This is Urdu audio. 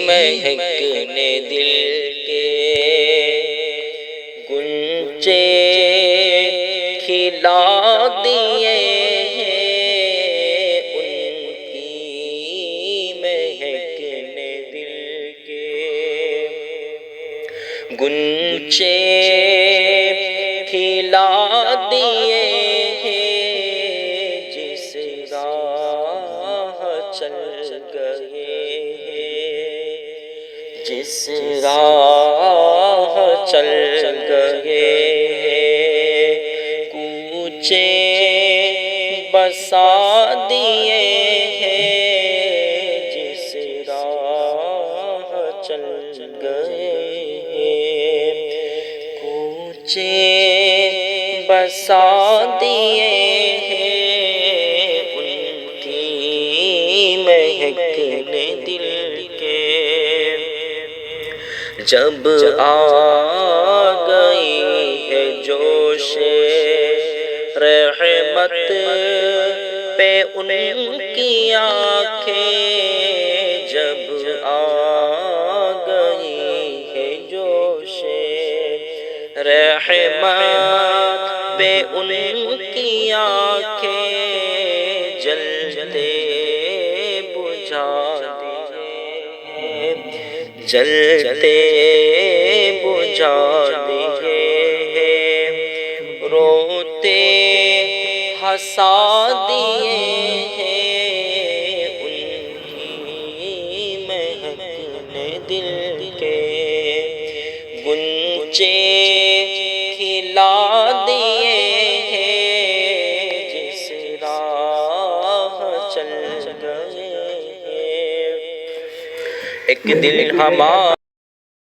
مہکنے دل کے گنچے کھلا دیے ہیں، ان کی مہکنے دل کے گنچے کھلا دیے ہیں، جس راہ چل گئے ہیں، جس راہ چل گئے ہیں، کوچے بسا دیے ہیں، جس راہ چل گئے ہیں، کوچے بسا دیے ہیں، ان کی مہکنے دل کے جب آ گئی ہے جوش رحمت پہ ان کی آنکھیں، جب آ گئی ہے جوش رحمت پہ ان کی آنکھیں، جلتے بجھا دیے، جلتے بجھا دیے، روتے ہنسا دیے ہیں، ان کی مہکنے دل کے گنچے کھلا دیے ہیں، جس راہ چل گئے ہیں۔ ایک دل ہمارا